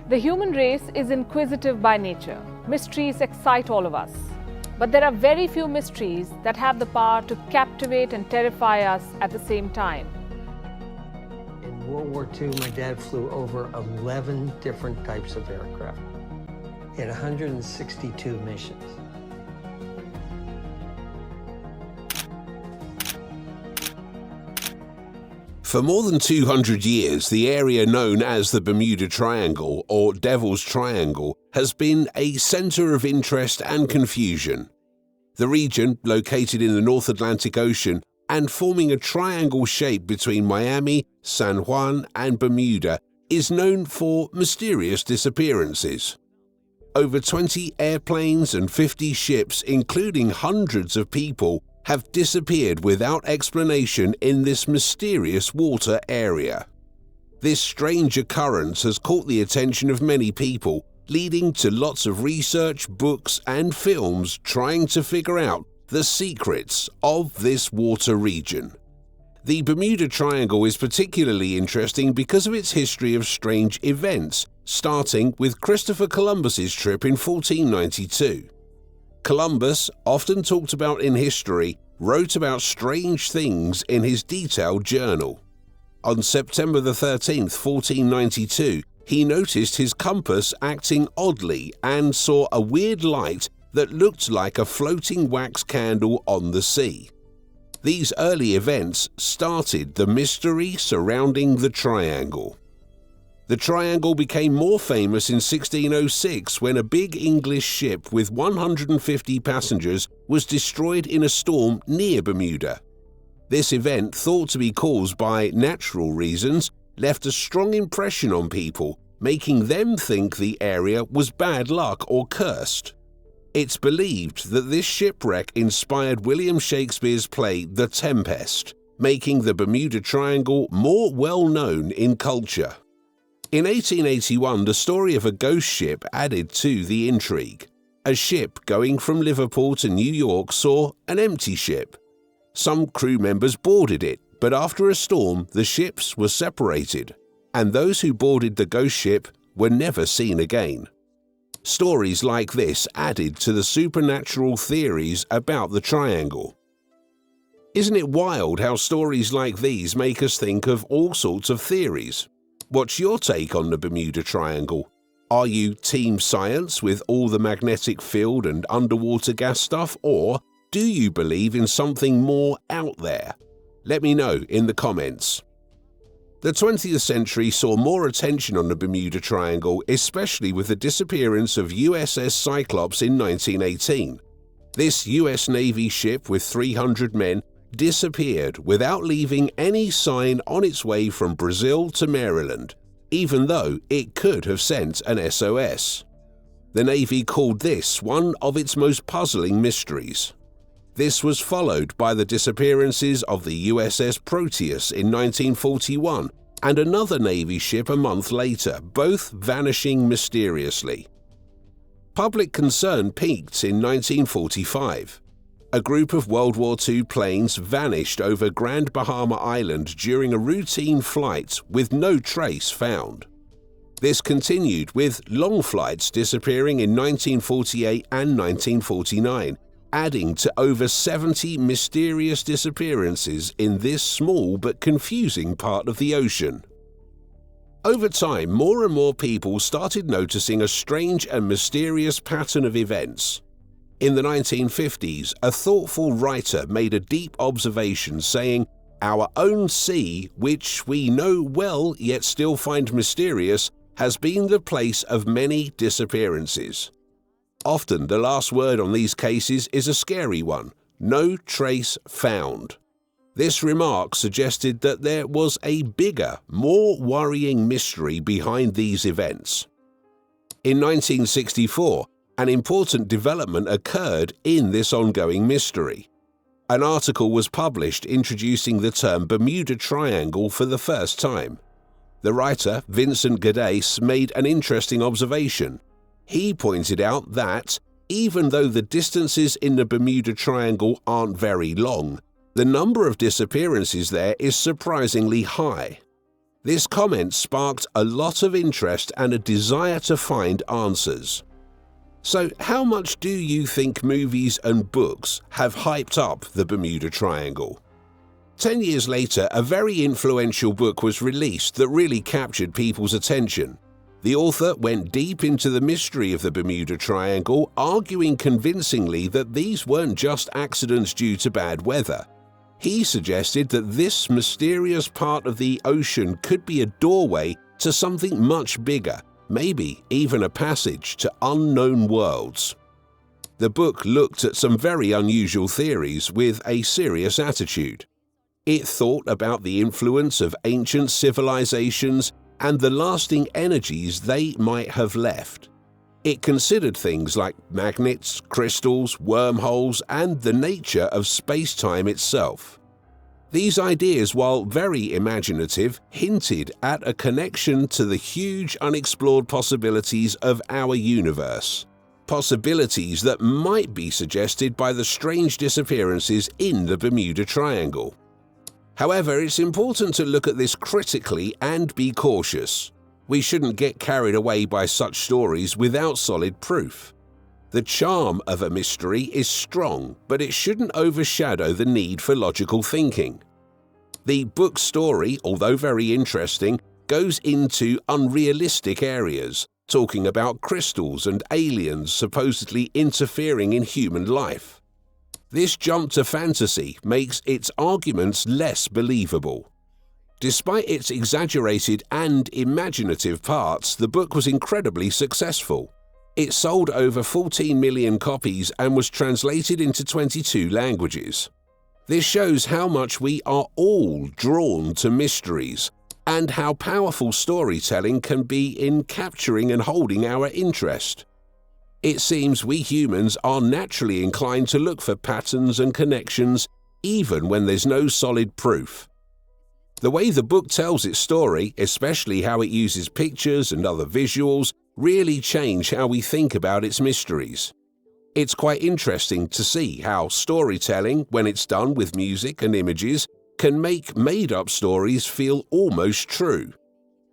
The human race is inquisitive by nature. Mysteries excite all of us. But there are very few mysteries that have the power to captivate and terrify us at the same time. In World War II, my dad flew over 11 different types of aircraft in 162 missions. For more than 200 years, the area known as the Bermuda Triangle, or Devil's Triangle, has been a center of interest and confusion. The region, located in the North Atlantic Ocean and forming a triangle shape between Miami, San Juan, and Bermuda, is known for mysterious disappearances. Over 20 airplanes and 50 ships, including hundreds of people, have disappeared without explanation in this mysterious water area. This strange occurrence has caught the attention of many people, leading to lots of research, books, and films trying to figure out the secrets of this water region. The Bermuda Triangle is particularly interesting because of its history of strange events, starting with Christopher Columbus's trip in 1492. Columbus, often talked about in history, wrote about strange things in his detailed journal. On September 13, 1492, he noticed his compass acting oddly and saw a weird light that looked like a floating wax candle on the sea. These early events started the mystery surrounding the triangle. The triangle became more famous in 1606 when a big English ship with 150 passengers was destroyed in a storm near Bermuda. This event, thought to be caused by natural reasons, left a strong impression on people, making them think the area was bad luck or cursed. It's believed that this shipwreck inspired William Shakespeare's play The Tempest, making the Bermuda Triangle more well-known in culture. In 1881, the story of a ghost ship added to the intrigue. A ship going from Liverpool to New York saw an empty ship. Some crew members boarded it, but after a storm, the ships were separated, and those who boarded the ghost ship were never seen again. Stories like this added to the supernatural theories about the triangle. Isn't it wild how stories like these make us think of all sorts of theories? What's your take on the Bermuda Triangle? Are you team science with all the magnetic field and underwater gas stuff, or do you believe in something more out there? Let me know in the comments. The 20th century saw more attention on the Bermuda Triangle, especially with the disappearance of USS Cyclops in 1918. This US Navy ship with 300 men disappeared without leaving any sign on its way from Brazil to Maryland, even though it could have sent an SOS. The Navy called this one of its most puzzling mysteries. This was followed by the disappearances of the USS Proteus in 1941 and another Navy ship a month later, both vanishing mysteriously. Public concern peaked in 1945. A group of World War II planes vanished over Grand Bahama Island during a routine flight with no trace found. This continued with long flights disappearing in 1948 and 1949, adding to over 70 mysterious disappearances in this small but confusing part of the ocean. Over time, more and more people started noticing a strange and mysterious pattern of events. In the 1950s, a thoughtful writer made a deep observation saying, "Our own sea, which we know well yet still find mysterious, has been the place of many disappearances." Often the last word on these cases is a scary one: no trace found. This remark suggested that there was a bigger, more worrying mystery behind these events. In 1964, an important development occurred in this ongoing mystery. An article was published introducing the term Bermuda Triangle for the first time. The writer, Vincent Gaddais, made an interesting observation. He pointed out that, even though the distances in the Bermuda Triangle aren't very long, the number of disappearances there is surprisingly high. This comment sparked a lot of interest and a desire to find answers. So, how much do you think movies and books have hyped up the Bermuda Triangle? 10 years later, a very influential book was released that really captured people's attention. The author went deep into the mystery of the Bermuda Triangle, arguing convincingly that these weren't just accidents due to bad weather. He suggested that this mysterious part of the ocean could be a doorway to something much bigger, maybe even a passage to unknown worlds. The book looked at some very unusual theories with a serious attitude. It thought about the influence of ancient civilizations and the lasting energies they might have left. It considered things like magnets, crystals, wormholes, and the nature of space-time itself. These ideas, while very imaginative, hinted at a connection to the huge unexplored possibilities of our universe. Possibilities that might be suggested by the strange disappearances in the Bermuda Triangle. However, it's important to look at this critically and be cautious. We shouldn't get carried away by such stories without solid proof. The charm of a mystery is strong, but it shouldn't overshadow the need for logical thinking. The book's story, although very interesting, goes into unrealistic areas, talking about crystals and aliens supposedly interfering in human life. This jump to fantasy makes its arguments less believable. Despite its exaggerated and imaginative parts, the book was incredibly successful. It sold over 14 million copies and was translated into 22 languages. This shows how much we are all drawn to mysteries and how powerful storytelling can be in capturing and holding our interest. It seems we humans are naturally inclined to look for patterns and connections even when there's no solid proof. The way the book tells its story, especially how it uses pictures and other visuals, really change how we think about its mysteries. It's quite interesting to see how storytelling, when it's done with music and images, can make made-up stories feel almost true.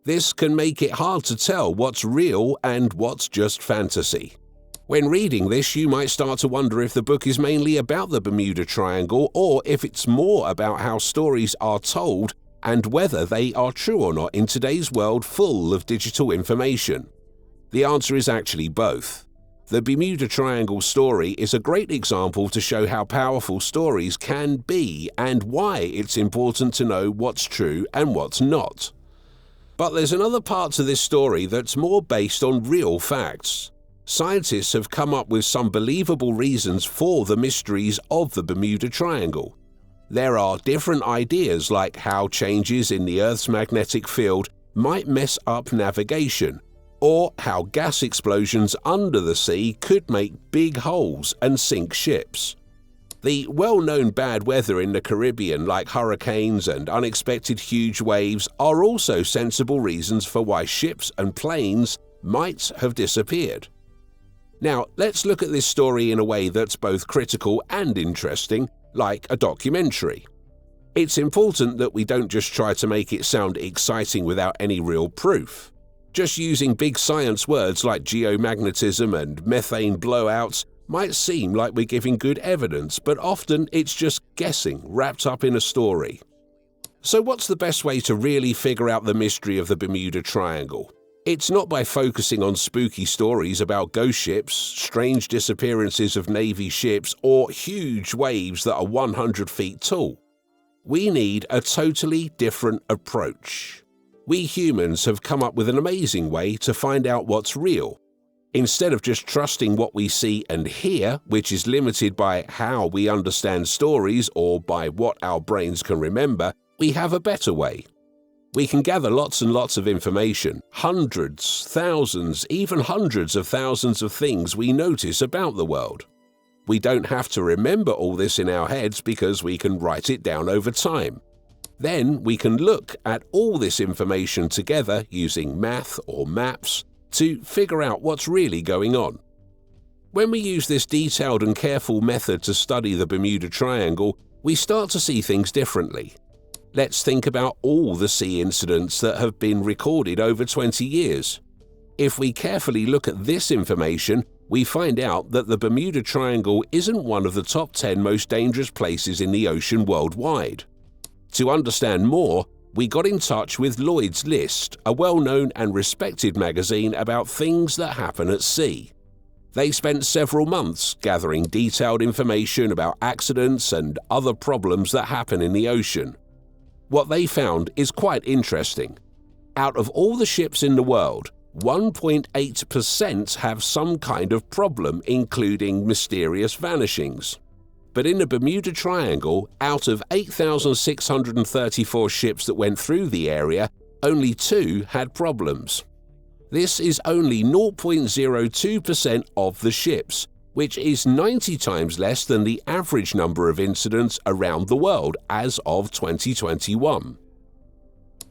This can make it hard to tell what's real and what's just fantasy. When reading this, you might start to wonder if the book is mainly about the Bermuda Triangle or if it's more about how stories are told and whether they are true or not in today's world full of digital information. The answer is actually both. The Bermuda Triangle story is a great example to show how powerful stories can be and why it's important to know what's true and what's not. But there's another part to this story that's more based on real facts. Scientists have come up with some believable reasons for the mysteries of the Bermuda Triangle. There are different ideas like how changes in the Earth's magnetic field might mess up navigation, or how gas explosions under the sea could make big holes and sink ships. The well-known bad weather in the Caribbean, like hurricanes and unexpected huge waves, are also sensible reasons for why ships and planes might have disappeared. Now, let's look at this story in a way that's both critical and interesting, like a documentary. It's important that we don't just try to make it sound exciting without any real proof. Just using big science words like geomagnetism and methane blowouts might seem like we're giving good evidence, but often it's just guessing wrapped up in a story. So what's the best way to really figure out the mystery of the Bermuda Triangle? It's not by focusing on spooky stories about ghost ships, strange disappearances of Navy ships, or huge waves that are 100 feet tall. We need a totally different approach. We humans have come up with an amazing way to find out what's real. Instead of just trusting what we see and hear, which is limited by how we understand stories or by what our brains can remember, we have a better way. We can gather lots and lots of information, hundreds, thousands, even hundreds of thousands of things we notice about the world. We don't have to remember all this in our heads because we can write it down over time. Then we can look at all this information together using math or maps to figure out what's really going on. When we use this detailed and careful method to study the Bermuda Triangle, we start to see things differently. Let's think about all the sea incidents that have been recorded over 20 years. If we carefully look at this information, we find out that the Bermuda Triangle isn't one of the top 10 most dangerous places in the ocean worldwide. To understand more, we got in touch with Lloyd's List, a well-known and respected magazine about things that happen at sea. They spent several months gathering detailed information about accidents and other problems that happen in the ocean. What they found is quite interesting. Out of all the ships in the world, 1.8% have some kind of problem, including mysterious vanishings. But in the Bermuda Triangle, out of 8,634 ships that went through the area, only 2 had problems. This is only 0.02% of the ships, which is 90 times less than the average number of incidents around the world as of 2021.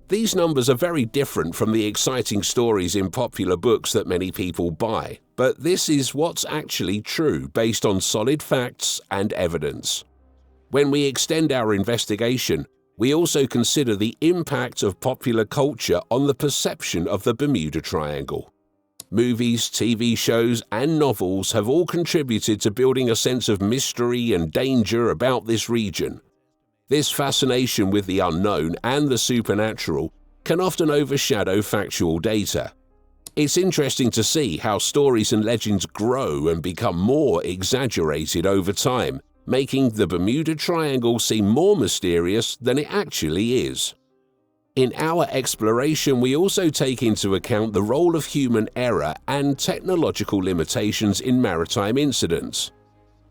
These numbers are very different from the exciting stories in popular books that many people buy, but this is what's actually true based on solid facts and evidence. When we extend our investigation, we also consider the impact of popular culture on the perception of the Bermuda Triangle. Movies, TV shows, and novels have all contributed to building a sense of mystery and danger about this region. This fascination with the unknown and the supernatural can often overshadow factual data. It's interesting to see how stories and legends grow and become more exaggerated over time, making the Bermuda Triangle seem more mysterious than it actually is. In our exploration, we also take into account the role of human error and technological limitations in maritime incidents.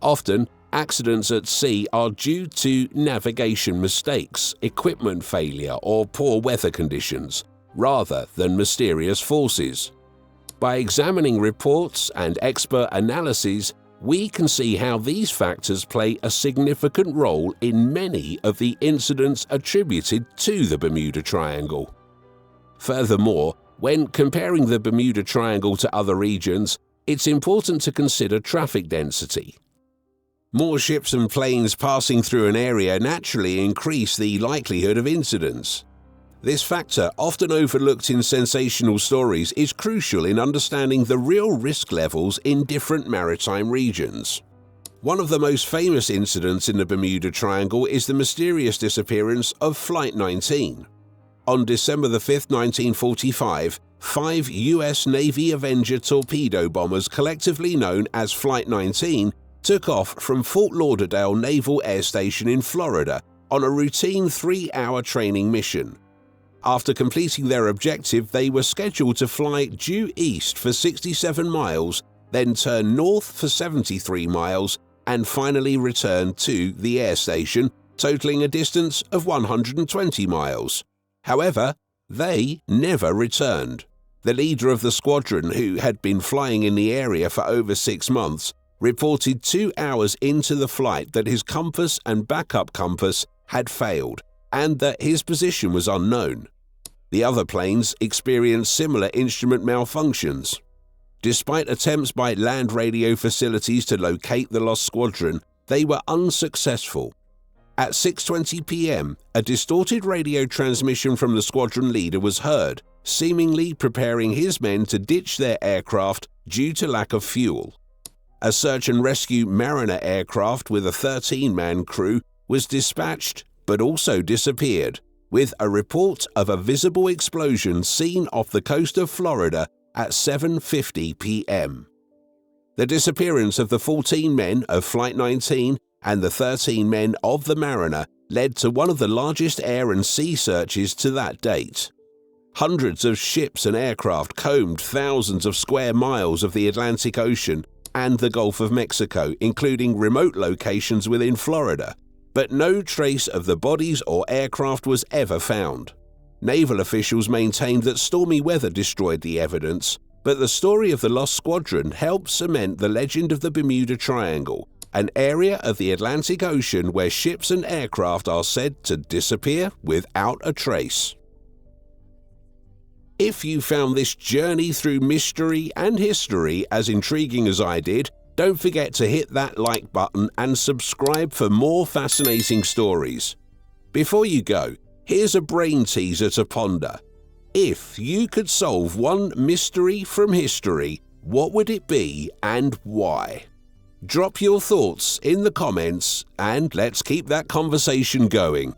Often, accidents at sea are due to navigation mistakes, equipment failure, or poor weather conditions, rather than mysterious forces. By examining reports and expert analyses, we can see how these factors play a significant role in many of the incidents attributed to the Bermuda Triangle. Furthermore, when comparing the Bermuda Triangle to other regions, it's important to consider traffic density. More ships and planes passing through an area naturally increase the likelihood of incidents. This factor, often overlooked in sensational stories, is crucial in understanding the real risk levels in different maritime regions. One of the most famous incidents in the Bermuda Triangle is the mysterious disappearance of Flight 19. On December 5, 1945, 5 U.S. Navy Avenger torpedo bombers, collectively known as Flight 19, took off from Fort Lauderdale Naval Air Station in Florida on a routine 3-hour training mission. After completing their objective, they were scheduled to fly due east for 67 miles, then turn north for 73 miles, and finally return to the air station, totaling a distance of 120 miles. However, they never returned. The leader of the squadron, who had been flying in the area for over 6 months, reported 2 hours into the flight that his compass and backup compass had failed, and that his position was unknown. The other planes experienced similar instrument malfunctions. Despite attempts by land radio facilities to locate the lost squadron, they were unsuccessful. At 6:20 p.m., a distorted radio transmission from the squadron leader was heard, seemingly preparing his men to ditch their aircraft due to lack of fuel. A search and rescue Mariner aircraft with a 13-man crew was dispatched but also disappeared, with a report of a visible explosion seen off the coast of Florida at 7:50 p.m. The disappearance of the 14 men of Flight 19 and the 13 men of the Mariner led to one of the largest air and sea searches to that date. Hundreds of ships and aircraft combed thousands of square miles of the Atlantic Ocean and the Gulf of Mexico, including remote locations within Florida, but no trace of the bodies or aircraft was ever found. Naval officials maintained that stormy weather destroyed the evidence, but the story of the lost squadron helped cement the legend of the Bermuda Triangle, an area of the Atlantic Ocean where ships and aircraft are said to disappear without a trace. If you found this journey through mystery and history as intriguing as I did, don't forget to hit that like button and subscribe for more fascinating stories. Before you go, Here's a brain teaser to ponder. If you could solve one mystery from history, what would it be and why? Drop your thoughts in the comments and let's keep that conversation going.